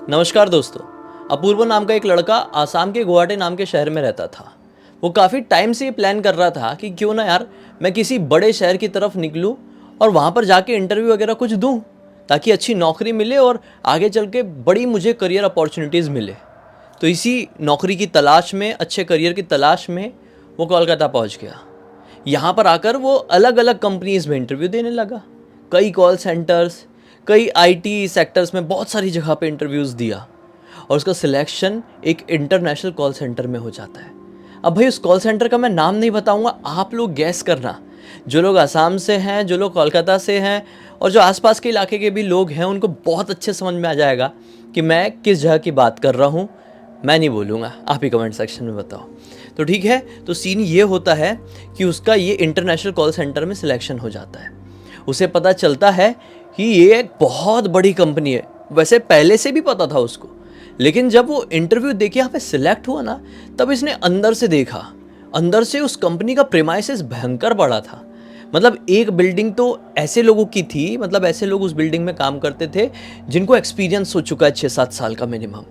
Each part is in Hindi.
नमस्कार दोस्तों। अपूर्व नाम का एक लड़का आसाम के गुवाहाटी नाम के शहर में रहता था। वो काफ़ी टाइम से ये प्लान कर रहा था कि क्यों ना यार मैं किसी बड़े शहर की तरफ निकलूं और वहाँ पर जाके इंटरव्यू वगैरह कुछ दूं ताकि अच्छी नौकरी मिले और आगे चल के बड़ी मुझे करियर अपॉर्चुनिटीज़ मिले। तो इसी नौकरी की तलाश में, अच्छे करियर की तलाश में वो कोलकाता पहुँच गया। यहाँ पर आकर वो अलग अलग कंपनीज़ में इंटरव्यू देने लगा। कई कॉल सेंटर्स, कई आईटी सेक्टर्स में बहुत सारी जगह पे इंटरव्यूज़ दिया और उसका सिलेक्शन एक इंटरनेशनल कॉल सेंटर में हो जाता है। अब भाई उस कॉल सेंटर का मैं नाम नहीं बताऊंगा, आप लोग गैस करना। जो लोग असम से हैं, जो लोग कोलकाता से हैं और जो आसपास के इलाके के भी लोग हैं, उनको बहुत अच्छे समझ में आ जाएगा कि मैं किस जगह की बात कर रहा हूँ। मैं नहीं बोलूँगा, आप ही कमेंट सेक्शन में बताओ। तो ठीक है, तो सीन ये होता है कि उसका ये इंटरनेशनल कॉल सेंटर में सिलेक्शन हो जाता है। उसे पता चलता है कि ये एक बहुत बड़ी कंपनी है। वैसे पहले से भी पता था उसको, लेकिन जब वो इंटरव्यू देके यहाँ पे सिलेक्ट हुआ ना, तब इसने अंदर से देखा। अंदर से उस कंपनी का प्रेमाइसेस भयंकर बड़ा था। मतलब एक बिल्डिंग तो ऐसे लोगों की थी, मतलब ऐसे लोग उस बिल्डिंग में काम करते थे जिनको एक्सपीरियंस हो चुका है 6-7 साल का मिनिमम।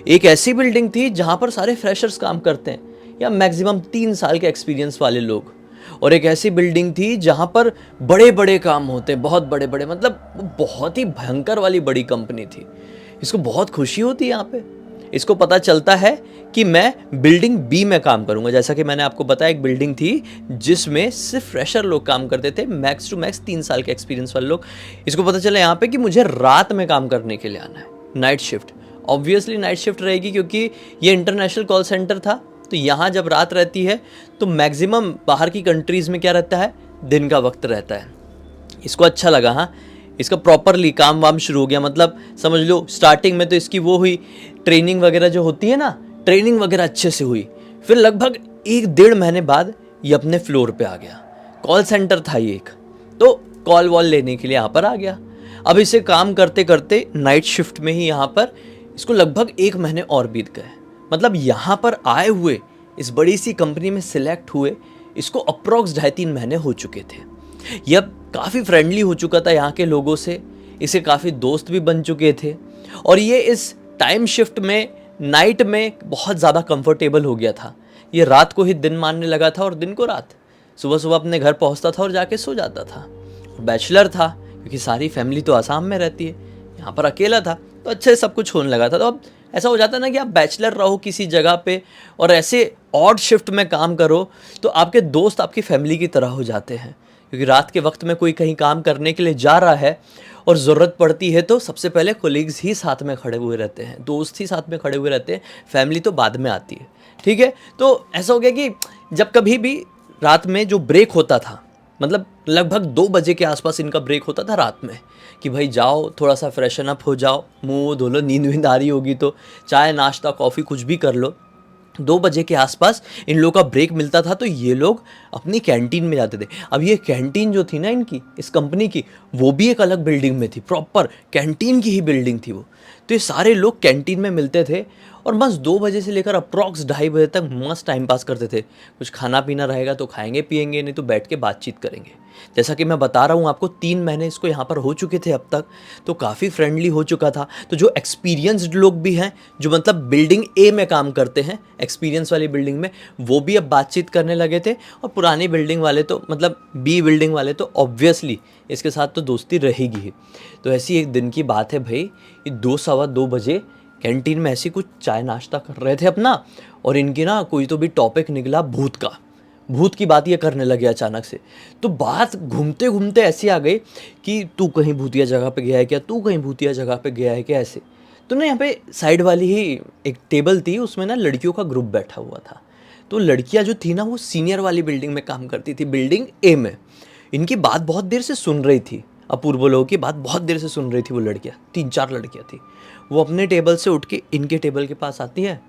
एक ऐसी बिल्डिंग थी जहाँ पर सारे फ्रेशर्स काम करते हैं या मैक्सिमम 3 साल के एक्सपीरियंस वाले लोग। और एक ऐसी बिल्डिंग थी जहाँ पर बड़े बड़े काम होते, बहुत बड़े बड़े, मतलब बहुत ही भयंकर वाली बड़ी कंपनी थी। इसको बहुत खुशी होती है यहाँ पे। इसको पता चलता है कि मैं बिल्डिंग बी में काम करूँगा। जैसा कि मैंने आपको बताया, एक बिल्डिंग थी जिसमें सिर्फ फ्रेशर लोग काम करते थे, मैक्स टू मैक्स 3 साल के एक्सपीरियंस वाले लोग। इसको पता चला यहाँ पे कि मुझे रात में काम करने के लिए आना है, night shift. Obviously night shift रहेगी क्योंकि ये इंटरनेशनल कॉल सेंटर था। तो यहाँ जब रात रहती है तो मैक्सिमम बाहर की कंट्रीज़ में क्या रहता है, दिन का वक्त रहता है। इसको अच्छा लगा। हाँ, इसका प्रॉपरली काम वाम शुरू हो गया। मतलब समझ लो स्टार्टिंग में तो इसकी वो हुई, ट्रेनिंग वगैरह जो होती है ना, ट्रेनिंग वगैरह अच्छे से हुई। फिर लगभग 1-1.5 महीने बाद ये अपने फ्लोर पे आ गया। कॉल सेंटर था ये एक, तो कॉल वॉल लेने के लिए यहाँ पर आ गया। अब इसे काम करते करते नाइट शिफ्ट में ही यहाँ पर इसको लगभग 1 महीने और बीत गए। मतलब यहाँ पर आए हुए, इस बड़ी सी कंपनी में सिलेक्ट हुए, इसको अप्रॉक्स 2.5-3 महीने हो चुके थे। ये अब काफ़ी फ्रेंडली हो चुका था यहाँ के लोगों से, इसे काफ़ी दोस्त भी बन चुके थे और ये इस टाइम शिफ्ट में, नाइट में बहुत ज़्यादा कंफर्टेबल हो गया था। ये रात को ही दिन मानने लगा था और दिन को रात। सुबह सुबह अपने घर पहुँचता था और जाके सो जाता था। बैचलर था क्योंकि सारी फैमिली तो आसाम में रहती है, यहाँ पर अकेला था, तो अच्छे सब कुछ होने लगा था। तो अब ऐसा हो जाता है ना कि आप बैचलर रहो किसी जगह पे और ऐसे ऑड शिफ्ट में काम करो, तो आपके दोस्त आपकी फैमिली की तरह हो जाते हैं। क्योंकि रात के वक्त में कोई कहीं काम करने के लिए जा रहा है और ज़रूरत पड़ती है तो सबसे पहले कोलीग्स ही साथ में खड़े हुए रहते हैं, दोस्त ही साथ में खड़े हुए रहते हैं, फैमिली तो बाद में आती है। ठीक है, तो ऐसा हो गया कि जब कभी भी रात में जो ब्रेक होता था, मतलब लगभग 2 बजे के आसपास इनका ब्रेक होता था रात में, कि भाई जाओ थोड़ा सा फ्रेशन अप हो जाओ, मुंह धो लो, नींद वींद आ रही होगी तो चाय नाश्ता कॉफ़ी कुछ भी कर लो। 2 बजे के आसपास इन लोगों का ब्रेक मिलता था तो ये लोग अपनी कैंटीन में जाते थे। अब ये कैंटीन जो थी ना इनकी, इस कंपनी की, वो भी एक अलग बिल्डिंग में थी, प्रॉपर कैंटीन की ही बिल्डिंग थी वो। तो ये सारे लोग कैंटीन में मिलते थे और बस 2 बजे से लेकर अप्रॉक्स 2:30 बजे तक मस्त टाइम पास करते थे। कुछ खाना पीना रहेगा तो खाएंगे पिएंगे, नहीं तो बैठ के बातचीत करेंगे। जैसा कि मैं बता रहा हूँ आपको, 3 महीने इसको यहाँ पर हो चुके थे अब तक, तो काफ़ी फ्रेंडली हो चुका था। तो जो एक्सपीरियंस्ड लोग भी हैं, जो मतलब बिल्डिंग ए में काम करते हैं, एक्सपीरियंस वाली बिल्डिंग में, वो भी अब बातचीत करने लगे थे। और पुरानी बिल्डिंग वाले तो, मतलब बी बिल्डिंग वाले तो ऑब्वियसली इसके साथ तो दोस्ती रहेगी ही। तो ऐसी एक दिन की बात है भाई, ये 2-2:15 बजे कैंटीन में ऐसी कुछ चाय नाश्ता कर रहे थे अपना, और इनकी ना कोई तो भी टॉपिक निकला भूत का। भूत की बात ये करने लगे अचानक से। तो बात घूमते घूमते ऐसी आ गई कि तू कहीं भूतिया जगह पे गया है क्या, तू कहीं भूतिया जगह पे गया है क्या, ऐसे। तो ना यहाँ पे साइड वाली ही एक टेबल थी, उसमें ना लड़कियों का ग्रुप बैठा हुआ था। तो लड़कियाँ जो थी ना, वो सीनियर वाली बिल्डिंग में काम करती थी, बिल्डिंग ए में। इनकी बात बहुत देर से सुन रही थी, अपूर्व लोगों की बात बहुत देर से सुन रही थी वो लड़कियाँ, 3-4 लड़कियाँ थी। वो अपने टेबल से उठ के इनके टेबल के पास आती है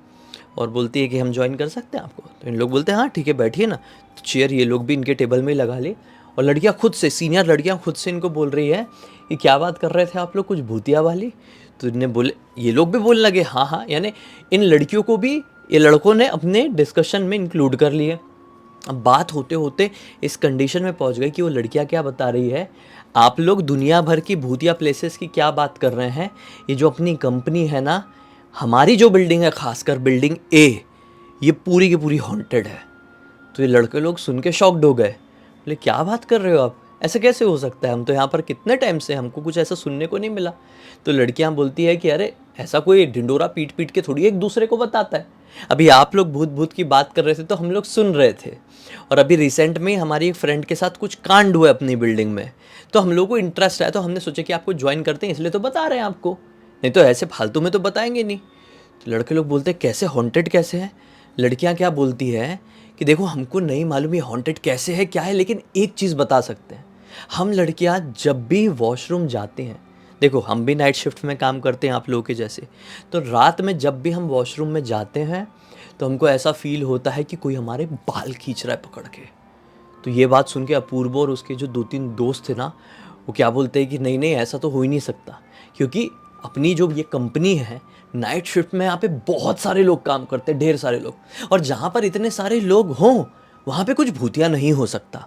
और बोलती है कि हम ज्वाइन कर सकते हैं आपको। तो इन लोग बोलते हैं हाँ ठीक है बैठिए ना। तो चेयर ये लोग भी इनके टेबल में ही लगा ली और लड़कियाँ खुद से, सीनियर लड़कियाँ खुद से इनको बोल रही है कि क्या बात कर रहे थे आप लोग, कुछ भूतिया वाली। तो इन्हें बोले, ये लोग भी बोलने लगे हाँ, यानी इन लड़कियों को भी ये लड़कों ने अपने डिस्कशन में इंक्लूड कर लिए। अब बात होते होते इस कंडीशन में पहुंच गई कि वो लड़कियां क्या बता रही है, आप लोग दुनिया भर की भूतिया प्लेसेस की क्या बात कर रहे हैं, ये जो अपनी कंपनी है ना, हमारी जो बिल्डिंग है खासकर बिल्डिंग ए, ये पूरी की पूरी हॉन्टेड है। तो ये लड़के लोग सुन के शॉक्ड हो गए, बोले क्या बात कर रहे हो आप, ऐसा कैसे हो सकता है, हम तो यहाँ पर कितने टाइम से, हमको कुछ ऐसा सुनने को नहीं मिला। तो लड़कियाँ बोलती है कि अरे ऐसा कोई ढिंडोरा पीट पीट के थोड़ी एक दूसरे को बताता है, अभी आप लोग भूत भूत की बात कर रहे थे तो हम लोग सुन रहे थे, और अभी रिसेंट में हमारी एक फ्रेंड के साथ कुछ कांड हुआ अपनी बिल्डिंग में, तो हम लोग को इंटरेस्ट है, तो हमने सोचा कि आपको ज्वाइन करते हैं, इसलिए तो बता रहे हैं आपको, नहीं तो ऐसे फालतू में तो बताएंगे नहीं। तो लड़के लोग बोलते हैं कैसे हॉन्टेड कैसे है। लड़कियां क्या बोलती है कि देखो हमको नहीं मालूम ये हॉन्टेड कैसे है क्या है, लेकिन एक चीज़ बता सकते हैं, हम लड़कियां जब भी वॉशरूम जाते हैं, देखो हम भी नाइट शिफ्ट में काम करते हैं आप लोगों के जैसे, तो रात में जब भी हम वॉशरूम में जाते हैं तो हमको ऐसा फील होता है कि कोई हमारे बाल खींच रहा है पकड़ के। तो ये बात सुन के अपूर्व और उसके जो 2-3 दोस्त थे ना, वो क्या बोलते हैं कि नहीं नहीं ऐसा तो हो ही नहीं सकता, क्योंकि अपनी जो ये कंपनी है नाइट शिफ्ट में यहाँ पे बहुत सारे लोग काम करते हैं, ढेर सारे लोग, और जहाँ पर इतने सारे लोग हों वहाँ पे कुछ भूतिया नहीं हो सकता।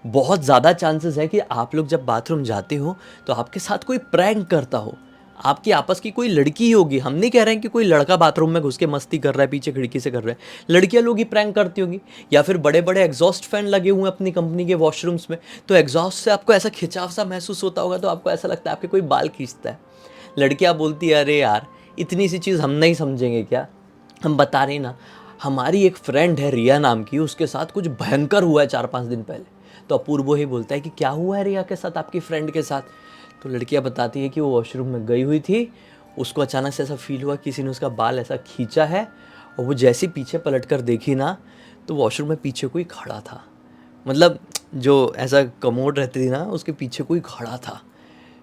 बहुत ज़्यादा चांसेस है कि आप लोग जब बाथरूम जाते हो तो आपके साथ कोई प्रैंक करता हो, आपकी आपस की कोई लड़की ही होगी, हम नहीं कह रहे हैं कि कोई लड़का बाथरूम में घुस के मस्ती कर रहा है पीछे खिड़की से कर रहा है, लड़कियां लोग ही प्रैंक करती होंगी, या फिर बड़े बड़े एग्जॉस्ट फैन लगे हुए हैं अपनी कंपनी के वॉशरूम्स में, तो एग्जॉस्ट से आपको ऐसा खिंचाव सा महसूस होता होगा, तो आपको ऐसा लगता है आपके कोई बाल खींचता है। लड़कियां बोलती है अरे यार इतनी सी चीज़ हम नहीं समझेंगे क्या, हम बता रहे ना, हमारी एक फ्रेंड है रिया नाम की, उसके साथ कुछ भयंकर हुआ है 4-5 दिन पहले। तो अपूर्व ही बोलता है कि क्या हुआ है रिया के साथ, आपकी फ्रेंड के साथ। तो लड़कियां बताती है कि वो वॉशरूम में गई हुई थी, उसको अचानक से ऐसा फील हुआ किसी ने उसका बाल ऐसा खींचा है, और वो जैसे पीछे पलट कर देखी ना, तो वॉशरूम में पीछे कोई खड़ा था, मतलब जो ऐसा कमोड रहती थी ना उसके पीछे कोई खड़ा था।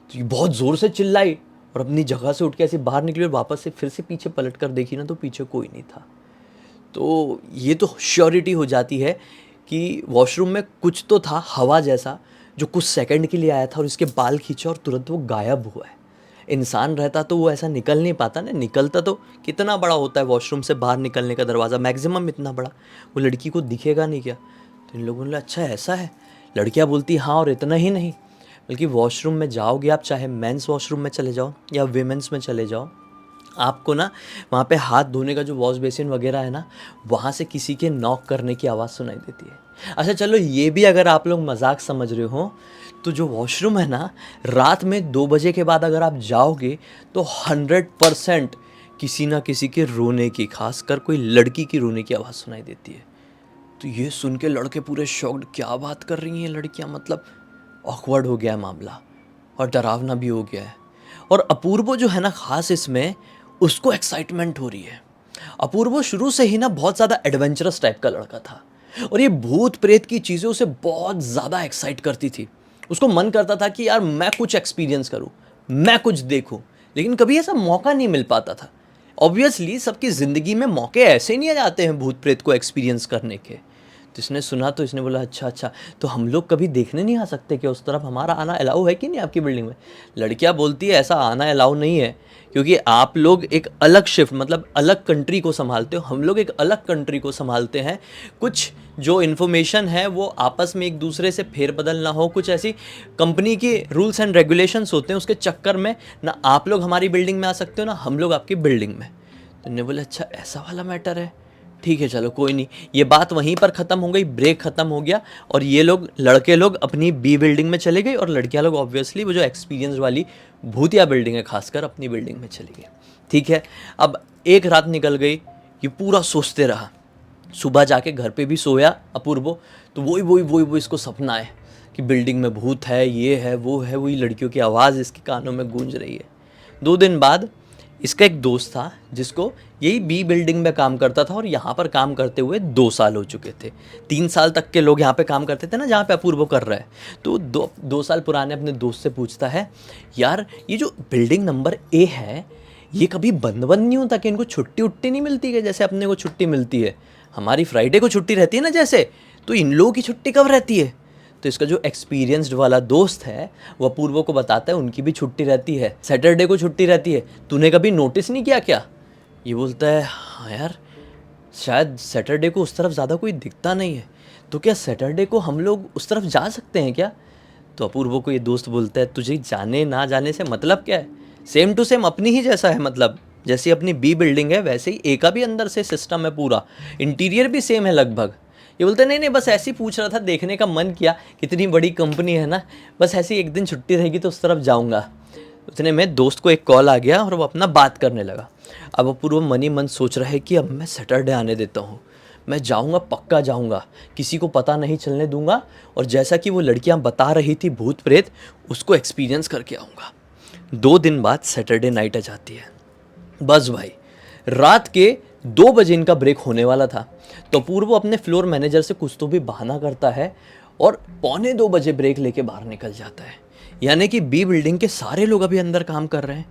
तो ये बहुत ज़ोर से चिल्लाई और अपनी जगह से उठ के ऐसे बाहर निकली और वापस से फिर से पीछे पलट कर देखी ना, तो पीछे कोई नहीं था। तो ये तो श्योरिटी हो जाती है कि वॉशरूम में कुछ तो था हवा जैसा, जो कुछ सेकंड के लिए आया था और इसके बाल खींचा और तुरंत वो गायब हुआ है। इंसान रहता तो वो ऐसा निकल नहीं पाता ना, निकलता तो कितना बड़ा होता है वॉशरूम से बाहर निकलने का दरवाज़ा, मैक्सिमम इतना बड़ा, वो लड़की को दिखेगा नहीं क्या। तो इन लोगों ने बोला अच्छा ऐसा है। लड़कियाँ बोलती हाँ, और इतना ही नहीं, बल्कि वॉशरूम में जाओगे आप, चाहे मेंस वॉशरूम में चले जाओ या वीमेंस में चले जाओ, आपको ना वहाँ पे हाथ धोने का जो वॉश बेसिन वगैरह है ना, वहाँ से किसी के नॉक करने की आवाज़ सुनाई देती है। अच्छा चलो ये भी अगर आप लोग मजाक समझ रहे हो, तो जो वॉशरूम है ना, रात में 2 बजे के बाद अगर आप जाओगे तो 100% किसी ना किसी के रोने की, खासकर कोई लड़की की रोने की आवाज़ सुनाई देती है। तो ये सुन के लड़के पूरे शॉक्ड, क्या बात कर रही हैं लड़कियाँ, मतलब ऑकवर्ड हो गया है मामला और डरावना भी हो गया है। और अपूर्व जो है ना खास इसमें, उसको एक्साइटमेंट हो रही है। अपूर्व शुरू से ही ना बहुत ज़्यादा एडवेंचरस टाइप का लड़का था, और ये भूत प्रेत की चीज़ें उसे बहुत ज़्यादा एक्साइट करती थी। उसको मन करता था कि यार मैं कुछ एक्सपीरियंस करूँ, मैं कुछ देखूँ, लेकिन कभी ऐसा मौका नहीं मिल पाता था। ऑब्वियसली सबकी ज़िंदगी में मौके ऐसे ही नहीं आ जाते हैं भूत प्रेत को एक्सपीरियंस करने के। तो इसने सुना तो इसने बोला अच्छा अच्छा, तो हम लोग कभी देखने नहीं आ सकते कि उस तरफ हमारा आना अलाउ है कि नहीं आपकी बिल्डिंग में। लड़कियां बोलती है ऐसा आना अलाउ नहीं है, क्योंकि आप लोग एक अलग शिफ्ट, मतलब अलग कंट्री को संभालते हो, हम लोग एक अलग कंट्री को संभालते हैं। कुछ जो इन्फॉर्मेशन है वो आपस में एक दूसरे से फेरबदल ना हो, कुछ ऐसी कंपनी की रूल्स एंड रेगुलेशंस होते हैं, उसके चक्कर में ना आप लोग हमारी बिल्डिंग में आ सकते हो ना हम लोग आपकी बिल्डिंग में। तो उन्होंने बोला अच्छा ऐसा वाला मैटर है, ठीक है चलो कोई नहीं। ये बात वहीं पर ख़त्म हो गई, ब्रेक ख़त्म हो गया, और ये लोग लड़के लोग अपनी बी बिल्डिंग में चले गए और लड़कियां लोग ऑब्वियसली वो जो एक्सपीरियंस वाली भूतिया बिल्डिंग है खासकर अपनी बिल्डिंग में चली गई। ठीक है, अब एक रात निकल गई, ये पूरा सोचते रहा, सुबह जाके घर पे भी सोया अपूर्व, तो वही इसको सपना है कि बिल्डिंग में भूत है, ये है वो है, वही लड़कियों की आवाज़ इसके कानों में गूंज रही है। 2 दिन बाद इसका एक दोस्त था जिसको यही बी बिल्डिंग में काम करता था, और यहाँ पर काम करते हुए 2 साल हो चुके थे। 3 साल तक के लोग यहाँ पे काम करते थे ना जहाँ पे अपूर्व कर रहा है। तो 2 साल पुराने अपने दोस्त से पूछता है यार ये जो बिल्डिंग नंबर ए है ये कभी बंद नहीं होता कि इनको छुट्टी उट्टी नहीं मिलती है जैसे अपने को छुट्टी मिलती है, हमारी फ्राइडे को छुट्टी रहती है ना जैसे, तो इन लोगों की छुट्टी कब रहती है। तो इसका जो एक्सपीरियंस्ड वाला दोस्त है वो अपूर्व को बताता है उनकी भी छुट्टी रहती है, सैटरडे को छुट्टी रहती है, तूने कभी नोटिस नहीं किया क्या। ये बोलता है हाँ यार शायद सैटरडे को उस तरफ ज़्यादा कोई दिखता नहीं है। तो क्या सैटरडे को हम लोग उस तरफ जा सकते हैं क्या? तो अपूर्व को ये दोस्त बोलता है, तुझे जाने ना जाने से मतलब क्या है? सेम टू सेम अपनी ही जैसा है, मतलब जैसी अपनी बी बिल्डिंग है वैसे ही ए का भी अंदर से सिस्टम है, पूरा इंटीरियर भी सेम है लगभग। ये बोलते नहीं नहीं, बस ऐसे ही पूछ रहा था, देखने का मन किया, कितनी बड़ी कंपनी है ना, बस ऐसे ही एक दिन छुट्टी रहेगी तो उस तरफ जाऊँगा। उतने में दोस्त को एक कॉल आ गया और वो अपना बात करने लगा। अब अपूर्व मन ही मन सोच रहा है कि अब मैं सैटरडे आने देता हूँ, मैं जाऊँगा, पक्का जाऊँगा, किसी को पता नहीं चलने दूंगा, और जैसा कि वो लड़कियाँ बता रही थी भूत प्रेत, उसको एक्सपीरियंस करके आऊँगा। 2 दिन बाद सैटरडे नाइट आ जाती है। बस भाई, रात के 2 बजे इनका ब्रेक होने वाला था, तो अपूर्व अपने फ्लोर मैनेजर से कुछ तो भी बहाना करता है और 1:45 बजे ब्रेक लेके बाहर निकल जाता है। यानी कि बी बिल्डिंग के सारे लोग अभी अंदर काम कर रहे हैं,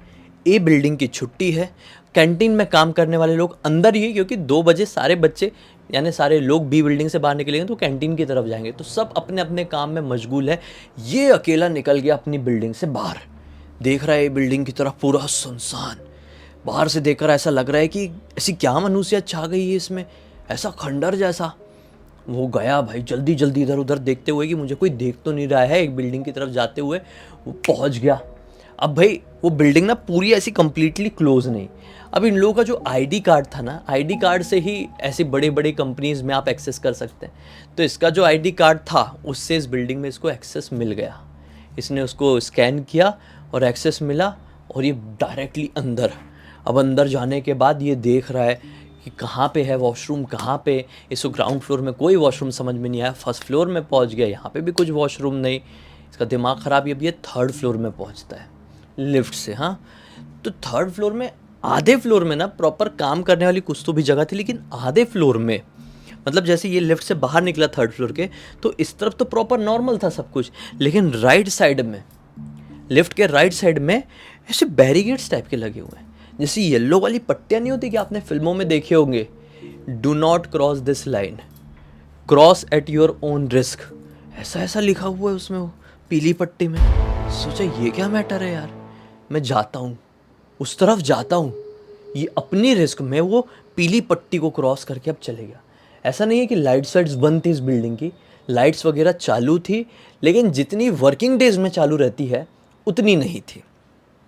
ए बिल्डिंग की छुट्टी है, कैंटीन में काम करने वाले लोग अंदर ही, क्योंकि 2 बजे सारे बच्चे यानी सारे लोग बी बिल्डिंग से बाहर निकलेंगे तो कैंटीन की तरफ जाएंगे, तो सब अपने अपने काम में मशगूल है। ये अकेला निकल गया अपनी बिल्डिंग से बाहर, देख रहा है ए बिल्डिंग की तरफ पूरा सुनसान। बाहर से देखकर ऐसा लग रहा है कि ऐसी क्या मनुष्यत छा गई है इसमें, ऐसा खंडर जैसा। वो गया भाई जल्दी जल्दी इधर उधर देखते हुए कि मुझे कोई देख तो नहीं रहा है, एक बिल्डिंग की तरफ जाते हुए वो पहुंच गया। अब भाई वो बिल्डिंग ना पूरी ऐसी कंप्लीटली क्लोज नहीं। अब इन लोगों का जो आईडी कार्ड था ना, आईडी कार्ड से ही ऐसी बड़े बड़े कंपनीज में आप एक्सेस कर सकते हैं, तो इसका जो आईडी कार्ड था उससे इस बिल्डिंग में इसको एक्सेस मिल गया। इसने उसको स्कैन किया और एक्सेस मिला, और ये डायरेक्टली अंदर। अब अंदर जाने के बाद ये देख रहा है कि कहाँ पे है वॉशरूम, कहाँ पे। इसको ग्राउंड फ्लोर में कोई वॉशरूम समझ में नहीं आया, फर्स्ट फ्लोर में पहुँच गया, यहाँ पे भी कुछ वॉशरूम नहीं। इसका दिमाग ख़राब, ये 3rd फ्लोर में पहुँचता है लिफ्ट से। हाँ, तो 3rd फ्लोर में, आधे फ्लोर में ना प्रॉपर काम करने वाली कुछ तो भी जगह थी, लेकिन आधे फ्लोर में, मतलब जैसे ये लिफ्ट से बाहर निकला 3rd फ्लोर के, तो इस तरफ तो प्रॉपर नॉर्मल था सब कुछ, लेकिन राइट साइड में, लिफ्ट के राइट साइड में ऐसे बैरिकेड्स टाइप के लगे हुए हैं, जैसे येलो वाली पट्टियाँ नहीं होती कि आपने फिल्मों में देखे होंगे, do not cross this line, cross at your own risk, ऐसा ऐसा लिखा हुआ है उसमें, वो पीली पट्टी में। सोचा ये क्या मैटर है यार, मैं जाता हूँ उस तरफ, जाता हूँ, ये अपनी रिस्क में वो पीली पट्टी को क्रॉस करके अब चले गया। ऐसा नहीं है कि लाइट्स वाइट्स बंद थी इस बिल्डिंग की, लाइट्स वगैरह चालू थी, लेकिन जितनी वर्किंग डेज में चालू रहती है उतनी नहीं थी,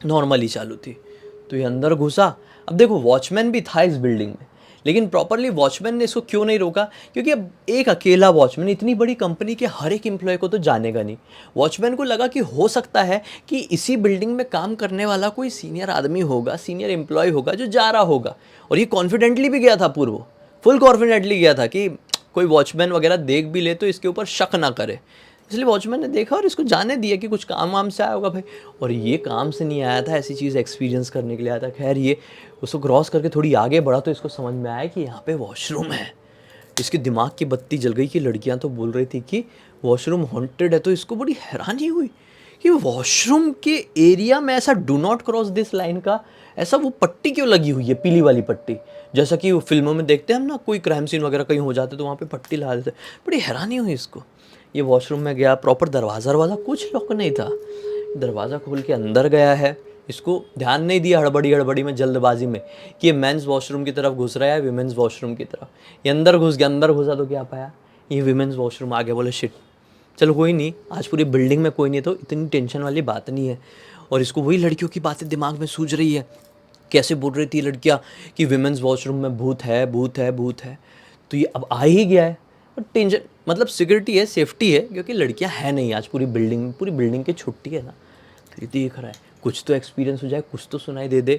नॉर्मली चालू थी। तो ये अंदर घुसा। अब देखो वॉचमैन भी था इस बिल्डिंग में, लेकिन प्रॉपरली वॉचमैन ने इसको क्यों नहीं रोका, क्योंकि अब एक अकेला वॉचमैन इतनी बड़ी कंपनी के हर एक एम्प्लॉय को तो जानेगा नहीं। वॉचमैन को लगा कि हो सकता है कि इसी बिल्डिंग में काम करने वाला कोई सीनियर आदमी होगा, सीनियर एम्प्लॉय होगा जो जा रहा होगा, और ये कॉन्फिडेंटली भी गया था, पूर्व फुल कॉन्फिडेंटली गया था कि कोई वॉचमैन वगैरह देख भी ले तो इसके ऊपर शक ना करे। इसलिए वॉचमैन ने देखा और इसको जाने दिया कि कुछ काम वाम से आया होगा भाई, और ये काम से नहीं आया था, ऐसी चीज़ एक्सपीरियंस करने के लिए आया था। खैर ये उसको क्रॉस करके थोड़ी आगे बढ़ा तो इसको समझ में आया कि यहाँ पे वॉशरूम है। इसके दिमाग की बत्ती जल गई कि लड़कियाँ तो बोल रही थी कि वॉशरूम हॉन्टेड है, तो इसको बड़ी हैरानी हुई कि वॉशरूम के एरिया में ऐसा do not cross this line का ऐसा वो पट्टी क्यों लगी हुई है, पीली वाली पट्टी, जैसा कि वो फिल्मों में देखते हैं हम ना, कोई क्राइम सीन वगैरह कहीं हो जाते तो वहाँ पे पट्टी लगा देते। बड़ी हैरानी हुई इसको। ये वॉशरूम में गया, प्रॉपर दरवाज़ा कुछ लॉक नहीं था, दरवाज़ा खोल के अंदर गया है। इसको ध्यान नहीं दिया हड़बड़ी में, जल्दबाजी में, कि ये मेंस वॉशरूम की तरफ घुस रहा है विमेंस वॉशरूम की तरफ। ये अंदर घुस गया, अंदर घुसा तो क्या पाया, ये विमेंस वॉशरूम आ गया। बोले शिट, चलो कोई नहीं, आज पूरी बिल्डिंग में कोई नहीं तो इतनी टेंशन वाली बात नहीं है। और इसको वही लड़कियों की बातें दिमाग में सूझ रही है, कैसे बोल रही थी लड़कियाँ कि विमेंस वॉशरूम में भूत है, भूत है, भूत है। तो ये अब आ ही गया है, और टेंशन मतलब सिक्योरिटी है, सेफ्टी है, क्योंकि लड़कियां है नहीं आज पूरी बिल्डिंग की छुट्टी है ना। तो देख रहा है कुछ तो एक्सपीरियंस हो जाए, कुछ तो सुनाई दे दे।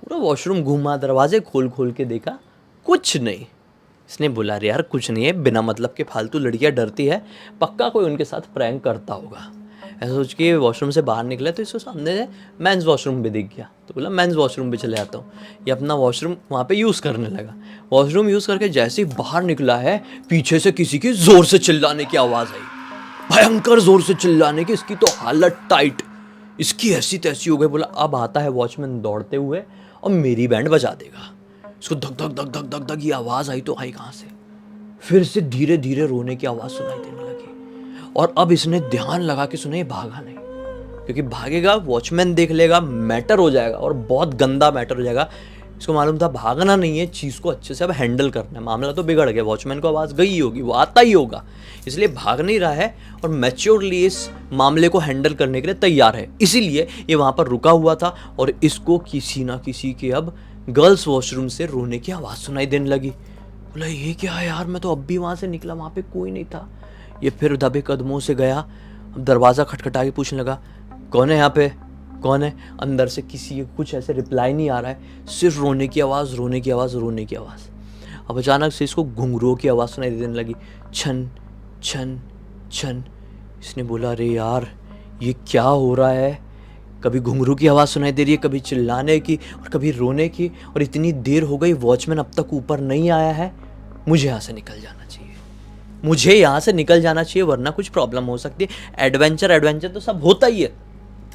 पूरा वॉशरूम घूमा, दरवाजे खोल खोल के देखा, कुछ नहीं। इसने बोला अरे यार कुछ नहीं है, बिना मतलब के फालतू लड़कियां डरती है, पक्का कोई उनके साथ प्रैंक करता होगा। ऐसा सोच के वॉशरूम से बाहर निकला तो इसको सामने से मेंस वॉशरूम भी दिख गया, तो बोला मेंस वॉशरूम भी चले जाता हूँ। ये अपना वॉशरूम वहाँ पे यूज़ करने लगा। वॉशरूम यूज़ करके जैसे ही बाहर निकला है, पीछे से किसी की ज़ोर से चिल्लाने की आवाज़ आई, भयंकर ज़ोर से चिल्लाने की। इसकी तो हालत टाइट, इसकी ऐसी तैसी हो गई। बोला अब आता है वॉचमैन दौड़ते हुए और मेरी बैंड बजा देगा। इसको धक धक धक धक धक धक ये आवाज़ आई तो आई कहाँ से, फिर से धीरे धीरे रोने की आवाज़ सुनाई देने लगी। और अब इसने ध्यान लगा के सुना, ये भागा नहीं, क्योंकि भागेगा वॉचमैन देख लेगा, मैटर हो जाएगा, और बहुत गंदा मैटर हो जाएगा। इसको मालूम था भागना नहीं है, चीज़ को अच्छे से अब हैंडल करना है। मामला तो बिगड़ गया, वॉचमैन को आवाज़ गई होगी, वो आता ही होगा, इसलिए भाग नहीं रहा है और मैच्योरली इस मामले को हैंडल करने के लिए तैयार है। इसीलिए ये वहाँ पर रुका हुआ था और इसको किसी ना किसी के अब गर्ल्स वॉशरूम से रोने की आवाज़ सुनाई देने लगी। बोला ये क्या है यार, मैं तो अब भी वहाँ से निकला, वहाँ पे कोई नहीं था। ये फिर दबे कदमों से गया, अब दरवाज़ा खटखटा के पूछने लगा कौन है यहाँ पे, कौन है। अंदर से किसी कुछ ऐसे रिप्लाई नहीं आ रहा है, सिर्फ रोने की आवाज़, रोने की आवाज़, रोने की आवाज़। अब अचानक से इसको घुंघरुओं की आवाज़ सुनाई देने लगी, छन छन छन। इसने बोला अरे यार ये क्या हो रहा है, कभी घुंघरू की आवाज़ सुनाई दे रही है, कभी चिल्लाने की और कभी रोने की, और इतनी देर हो गई वॉचमैन अब तक ऊपर नहीं आया है। मुझे यहाँ से निकल जाना चाहिए, मुझे यहाँ से निकल जाना चाहिए, वरना कुछ प्रॉब्लम हो सकती है। एडवेंचर तो सब होता ही है।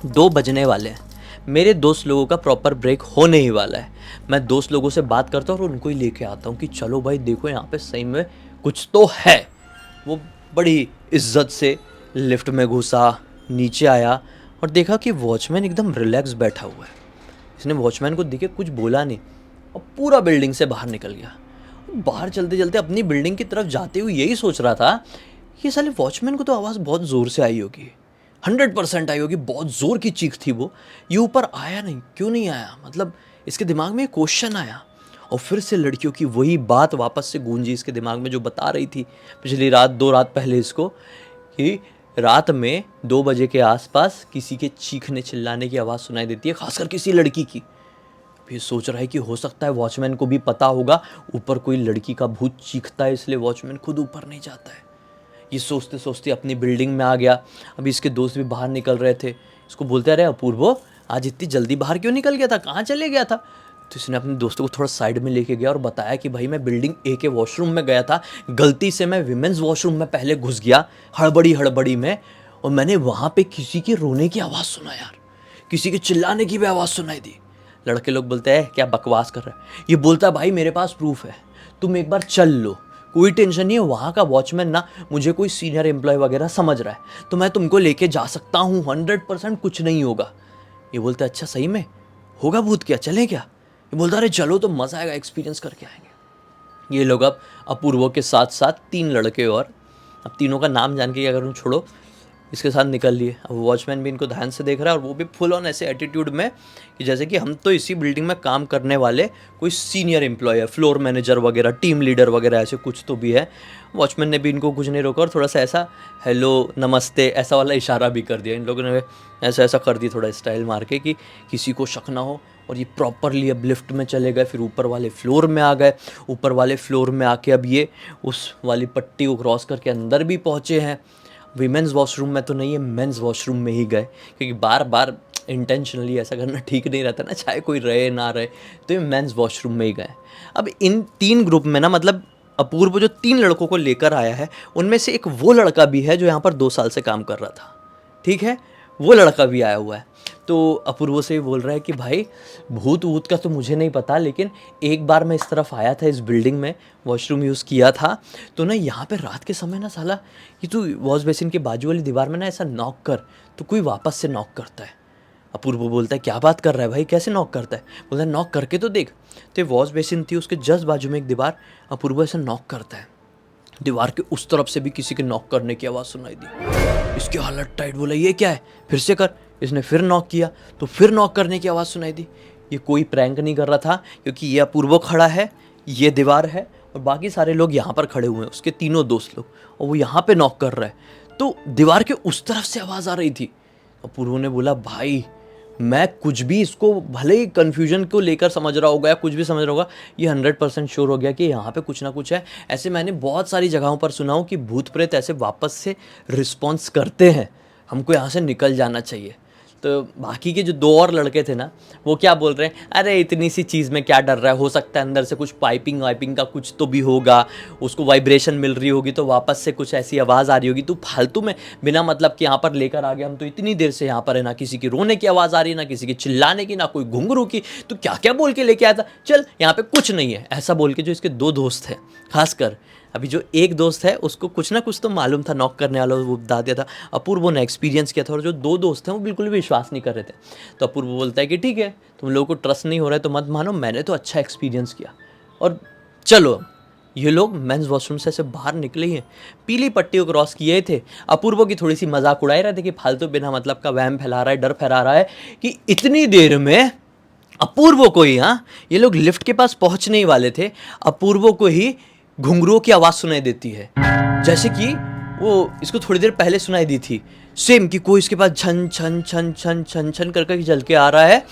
2 बजने वाले हैं, मेरे दोस्त लोगों का प्रॉपर ब्रेक होने ही वाला है। मैं दोस्त लोगों से बात करता हूँ और उनको ही लेके आता हूँ कि चलो भाई देखो यहाँ पे सही में कुछ तो है। वो बड़ी इज्जत से लिफ्ट में घुसा, नीचे आया और देखा कि वॉचमैन एकदम रिलैक्स बैठा हुआ है। इसने वॉचमैन को देखे कुछ बोला नहीं और पूरा बिल्डिंग से बाहर निकल गया। बाहर चलते चलते अपनी बिल्डिंग की तरफ जाते हुए यही सोच रहा था कि साले वॉचमैन को तो आवाज़ बहुत ज़ोर से आई होगी, 100% आई होगी, बहुत ज़ोर की चीख थी वो। ये ऊपर आया नहीं, क्यों नहीं आया, मतलब इसके दिमाग में एक क्वेश्चन आया। और फिर से लड़कियों की वही बात वापस से गूंजी इसके दिमाग में जो बता रही थी पिछली रात, 2 रात पहले इसको, कि रात में 2 बजे के आसपास किसी के चीखने चिल्लाने की आवाज़ सुनाई देती है, खासकर किसी लड़की की। फिर सोच रहा है कि हो सकता है वॉचमैन को भी पता होगा ऊपर कोई लड़की का भूत चीखता है, इसलिए वॉचमैन खुद ऊपर नहीं जाता है। ये सोचते सोचते अपनी बिल्डिंग में आ गया। अभी इसके दोस्त भी बाहर निकल रहे थे, इसको बोलते अरे अपूर्वो आज इतनी जल्दी बाहर क्यों निकल गया था, कहाँ चले गया था। तो इसने अपने दोस्तों को थोड़ा साइड में लेके गया और बताया कि भाई मैं बिल्डिंग ए के वॉशरूम में गया था, गलती से मैं विमेंस वॉशरूम में पहले घुस गया हड़बड़ी में, और मैंने वहाँ पे किसी के रोने की आवाज़ सुना यार, किसी के चिल्लाने की भी आवाज़ सुनाई दी। लड़के लोग बोलते हैं क्या बकवास कर रहा है। ये बोलता है भाई मेरे पास प्रूफ है, तुम एक बार चल लो, कोई टेंशन नहीं है। वहाँ का वॉचमैन ना मुझे कोई सीनियर एम्प्लॉय वगैरह समझ रहा है, तो मैं तुमको लेके जा सकता हूँ, 100% कुछ नहीं होगा। ये बोलता है अच्छा सही में होगा भूत क्या, चलें क्या। ये बोलता अरे चलो तो मज़ा आएगा, एक्सपीरियंस करके आएंगे। ये लोग अब अपूर्व के साथ साथ 3 लड़के, और अब तीनों का नाम जान के अगर छोड़ो, इसके साथ निकल लिए। अब वॉचमैन भी इनको ध्यान से देख रहा है और वो भी फुल ऑन ऐसे एटीट्यूड में कि जैसे कि हम तो इसी बिल्डिंग में काम करने वाले कोई सीनियर एम्प्लॉय है, फ्लोर मैनेजर वगैरह, टीम लीडर वगैरह, ऐसे कुछ तो भी है। वॉचमैन ने भी इनको कुछ नहीं रोका और थोड़ा सा ऐसा हेलो नमस्ते ऐसा वाला इशारा भी कर दिया। इन लोगों ने ऐसा ऐसा कर दिया थोड़ा स्टाइल मार के कि किसी को शक ना हो। और ये प्रॉपरली अब लिफ्ट में चले गए, फिर ऊपर वाले फ्लोर में आ गए। ऊपर वाले फ्लोर में आके अब ये उस वाली पट्टी को क्रॉस करके अंदर भी पहुँचे हैं। वीमेंस वॉशरूम में तो नहीं है, मेंस वॉशरूम में ही गए, क्योंकि बार बार इंटेंशनली ऐसा करना ठीक नहीं रहता ना, चाहे कोई रहे ना रहे, तो ये मेंस वॉशरूम में ही गए। अब इन 3 ग्रुप में ना, मतलब अपूर्व जो 3 लड़कों को लेकर आया है उनमें से एक वो लड़का भी है जो यहाँ पर 2 साल से काम कर रहा था, ठीक है, वो लड़का भी आया हुआ है। तो अपूर्व से बोल रहा है कि भाई भूत वूत का तो मुझे नहीं पता, लेकिन एक बार मैं इस तरफ आया था, इस बिल्डिंग में वॉशरूम यूज़ किया था, तो ना यहाँ पे रात के समय ना साला कि तू वॉश बेसिन के बाजू वाली दीवार में ना ऐसा नॉक कर, तो कोई वापस से नॉक करता है। अपूर्व बोलता है क्या बात कर रहा है भाई, कैसे नॉक करता है। बोलता है नॉक करके तो देख। तो ये वॉश बेसिन थी, उसके जस्ट बाजू में एक दीवार, अपूर्व ऐसा नॉक करता है, दीवार के उस तरफ से भी किसी के नॉक करने की आवाज़ सुनाई दी। इसकी हालत टाइट, बोला ये क्या है, फिर से कर। इसने फिर नॉक किया तो फिर नॉक करने की आवाज़ सुनाई दी। ये कोई प्रैंक नहीं कर रहा था, क्योंकि ये अपूर्व खड़ा है, ये दीवार है और बाकी सारे लोग यहाँ पर खड़े हुए हैं, उसके तीनों दोस्त लोग, और वो यहाँ पे नॉक कर रहा है। तो दीवार के उस तरफ से आवाज़ आ रही थी। अपूर्व ने बोला भाई मैं कुछ भी, इसको भले ही कन्फ्यूजन को लेकर समझ रहा होगा या कुछ भी समझ रहा होगा, ये 100% श्योर हो गया कि यहाँ पे कुछ ना कुछ है। ऐसे मैंने बहुत सारी जगहों पर सुना हूँ कि भूत प्रेत ऐसे वापस से रिस्पॉन्स करते हैं, हमको यहाँ से निकल जाना चाहिए। तो बाकी के जो 2 और लड़के थे ना, वो क्या बोल रहे हैं, अरे इतनी सी चीज़ में क्या डर रहा है, हो सकता है अंदर से कुछ पाइपिंग वाइपिंग का कुछ तो भी होगा, उसको वाइब्रेशन मिल रही होगी तो वापस से कुछ ऐसी आवाज़ आ रही होगी, तू फालतू में बिना मतलब कि यहाँ पर लेकर आ गया, हम तो इतनी देर से यहाँ पर है, ना किसी की रोने की आवाज़ आ रही है, ना किसी के चिल्लाने की, ना कोई घुंघरू की, तो क्या क्या बोल के लेके आया था, चल यहाँ पे कुछ नहीं है, ऐसा बोल के जो इसके 2 दोस्त हैं, खासकर अभी जो एक दोस्त है उसको कुछ ना कुछ तो मालूम था, नॉक करने वाला वो बता दिया था। अपूर्व ने एक्सपीरियंस किया था और जो दो दोस्त हैं वो बिल्कुल भी विश्वास नहीं कर रहे थे। तो अपूर्व बोलता है कि ठीक है, तुम लोगों को ट्रस्ट नहीं हो रहा है तो मत मानो, मैंने तो अच्छा एक्सपीरियंस किया। और चलो, ये लोग मेंस वॉशरूम से ऐसे बाहर निकले ही हैं, पीली पट्टी को क्रॉस किए थे। अपूर्व की थोड़ी सी मजाक उड़ाई रहे थे कि फालतू बिना मतलब का वहम फैला रहा है, डर फैला रहा है कि इतनी देर में अपूर्व को ही, हाँ ये लोग लिफ्ट के पास पहुंचने ही वाले थे, अपूर्व को ही घुंघरुओं की आवाज़ सुनाई देती है, जैसे कि वो इसको थोड़ी देर पहले सुनाई दी थी। सेम कि कोई इसके पास छन छन छन छन छन छन करके चल के आ रहा है।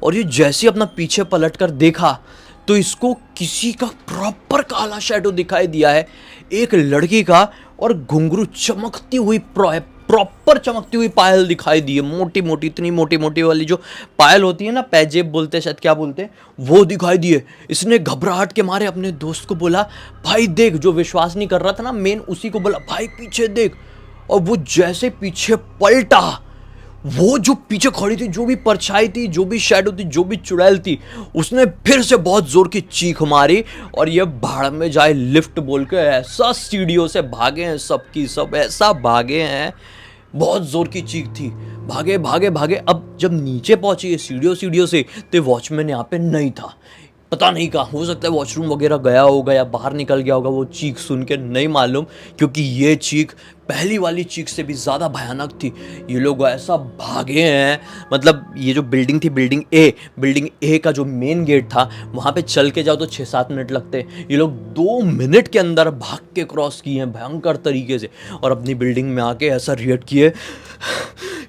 और ये जैसे ही अपना पीछे पलट कर देखा तो इसको किसी का प्रॉपर काला शैडो दिखाई दिया है, एक लड़की का, और घुंघरू चमकती हुई प्रॉपर चमकती हुई पायल दिखाई दी है, मोटी मोटी, इतनी मोटी मोटी वाली जो पायल होती है ना, पैजेब बोलते हैं शायद, क्या बोलते हैं, वो दिखाई दी है। इसने घबराहट के मारे अपने दोस्त को बोला, भाई देख, जो विश्वास नहीं कर रहा था ना मेन, उसी को बोला, भाई पीछे देख। और वो जैसे पीछे पलटा, वो जो पीछे खड़ी थी, जो भी परछाई थी, जो भी शैडो थी, जो भी चुड़ैल थी, उसने फिर से बहुत जोर की चीख मारी और ये भाड़ में जाए लिफ्ट बोल के ऐसा सीढ़ियों से भागे हैं, सबकी सब ऐसा भागे हैं, बहुत जोर की चीख थी, भागे भागे भागे। अब जब नीचे पहुंचे ये सीढ़ियों से, तो वॉचमैन यहाँ पे नहीं था, पता नहीं कहाँ, हो सकता है वॉशरूम वगैरह गया होगा या बाहर निकल गया होगा, वो चीख सुन के, नहीं मालूम, क्योंकि ये चीख पहली वाली चीख से भी ज़्यादा भयानक थी। ये लोग ऐसा भागे हैं, मतलब ये जो बिल्डिंग थी, बिल्डिंग ए का जो मेन गेट था, वहाँ पे चल के जाओ तो 6-7 मिनट लगते, ये लोग 2 मिनट के अंदर भाग के क्रॉस किए हैं भयंकर तरीके से, और अपनी बिल्डिंग में आके ऐसा रिएक्ट किए,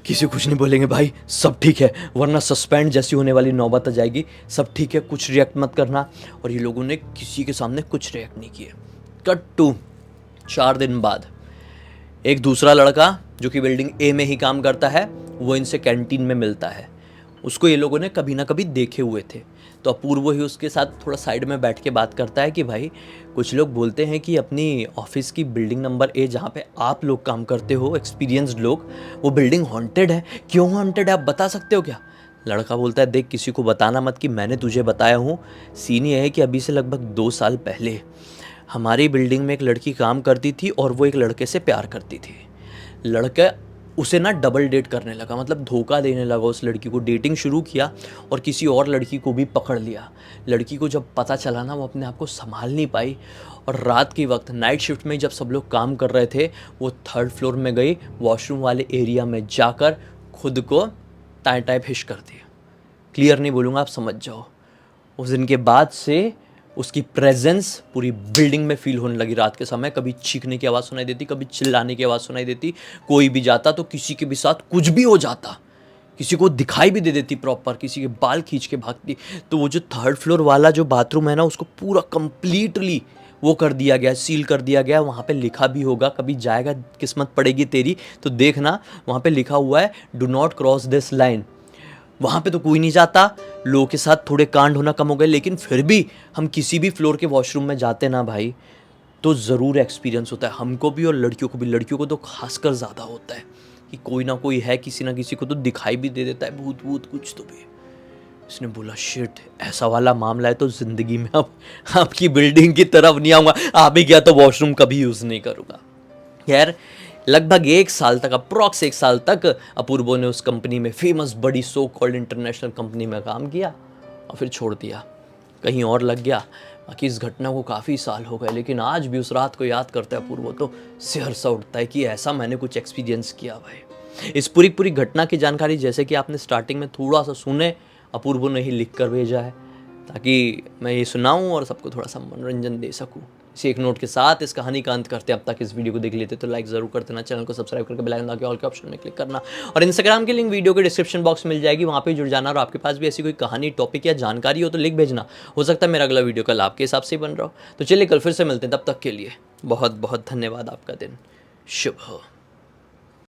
किसी कुछ नहीं बोलेंगे भाई, सब ठीक है, वरना सस्पेंड जैसी होने वाली नौबत आ जाएगी, सब ठीक है, कुछ रिएक्ट मत करना। और ये लोगों ने किसी के सामने कुछ रिएक्ट नहीं किए। कट टू 4 दिन बाद, एक दूसरा लड़का जो कि बिल्डिंग ए में ही काम करता है, वो इनसे कैंटीन में मिलता है। उसको ये लोगों ने कभी ना कभी देखे हुए थे, तो अपूर्व ही उसके साथ थोड़ा साइड में बैठ के बात करता है कि भाई, कुछ लोग बोलते हैं कि अपनी ऑफिस की बिल्डिंग नंबर ए, जहाँ पे आप लोग काम करते हो, एक्सपीरियंस्ड लोग, वो बिल्डिंग हॉन्टेड है। क्यों हॉन्टेड है, आप बता सकते हो क्या? लड़का बोलता है, देख, किसी को बताना मत कि मैंने तुझे बताया हूँ। सीन ये है कि अभी से लगभग 2 साल पहले हमारी बिल्डिंग में एक लड़की काम करती थी और वो एक लड़के से प्यार करती थी। लड़का उसे ना डबल डेट करने लगा, मतलब धोखा देने लगा उस लड़की को, डेटिंग शुरू किया और किसी और लड़की को भी पकड़ लिया। लड़की को जब पता चला ना, वो अपने आप को संभाल नहीं पाई और रात के वक्त नाइट शिफ्ट में जब सब लोग काम कर रहे थे, वो 3rd फ्लोर में गई, वॉशरूम वाले एरिया में जाकर खुद को टाइप हिश कर दिया। क्लियर नहीं बोलूँगा, आप समझ जाओ। उस दिन के बाद से उसकी प्रेजेंस पूरी बिल्डिंग में फील होने लगी रात के समय। कभी चीखने की आवाज़ सुनाई देती, कभी चिल्लाने की आवाज़ सुनाई देती, कोई भी जाता तो किसी के भी साथ कुछ भी हो जाता, किसी को दिखाई भी दे देती प्रॉपर, किसी के बाल खींच के भागती। तो वो जो 3rd फ्लोर वाला जो बाथरूम है ना, उसको पूरा कंप्लीटली वो कर दिया गया, सील कर दिया गया। वहाँ पे लिखा भी होगा, कभी जाएगा किस्मत पड़ेगी तेरी तो देखना, वहाँ पे लिखा हुआ है, do not cross this line. वहाँ पे तो कोई नहीं जाता, लोगों के साथ थोड़े कांड होना कम हो गए, लेकिन फिर भी हम किसी भी फ्लोर के वॉशरूम में जाते ना भाई, तो ज़रूर एक्सपीरियंस होता है हमको भी और लड़कियों को भी। लड़कियों को तो खासकर ज़्यादा होता है कि कोई ना कोई है, किसी ना किसी को तो दिखाई भी दे देता है, भूत भूत कुछ तो भी। इसने बोला, शिट, ऐसा वाला मामला है तो ज़िंदगी में अब आपकी बिल्डिंग की तरफ नहीं आऊँगा, आ भी गया तो वॉशरूम कभी यूज़ नहीं करूँगा। खैर, लगभग 1 साल तक, अप्रॉक्स 1 साल तक अपूर्व ने उस कंपनी में, फेमस बड़ी सो कॉल्ड इंटरनेशनल कंपनी में काम किया और फिर छोड़ दिया, कहीं और लग गया। बाकी इस घटना को काफ़ी साल हो गए, लेकिन आज भी उस रात को याद करते हैं अपूर्व तो सिहर सा उठता है कि ऐसा मैंने कुछ एक्सपीरियंस किया भाई। इस पूरी घटना की जानकारी जैसे कि आपने स्टार्टिंग में थोड़ा सा सुने, अपूर्व ने ही लिख कर भेजा है ताकि मैं ये सुनाऊँ और सबको थोड़ा सा मनोरंजन दे सकूँ। इसी एक नोट के साथ इस कहानी का अंत करते हैं। अब तक इस वीडियो को देख लेते तो लाइक ज़रूर कर देना, चैनल को सब्सक्राइब करके बेल आइकन दबा के ऑल के ऑप्शन में क्लिक करना, और इंस्टाग्राम की लिंक वीडियो के डिस्क्रिप्शन बॉक्स में मिल जाएगी, वहाँ पे जुड़ जाना। और आपके पास भी ऐसी कोई कहानी, टॉपिक या जानकारी हो तो लिख भेजना, हो सकता है मेरा अगला वीडियो कल आपके हिसाब से ही बन रहा हो। तो चलिए, कल फिर से मिलते हैं, तब तक के लिए बहुत बहुत धन्यवाद। आपका दिन शुभ हो।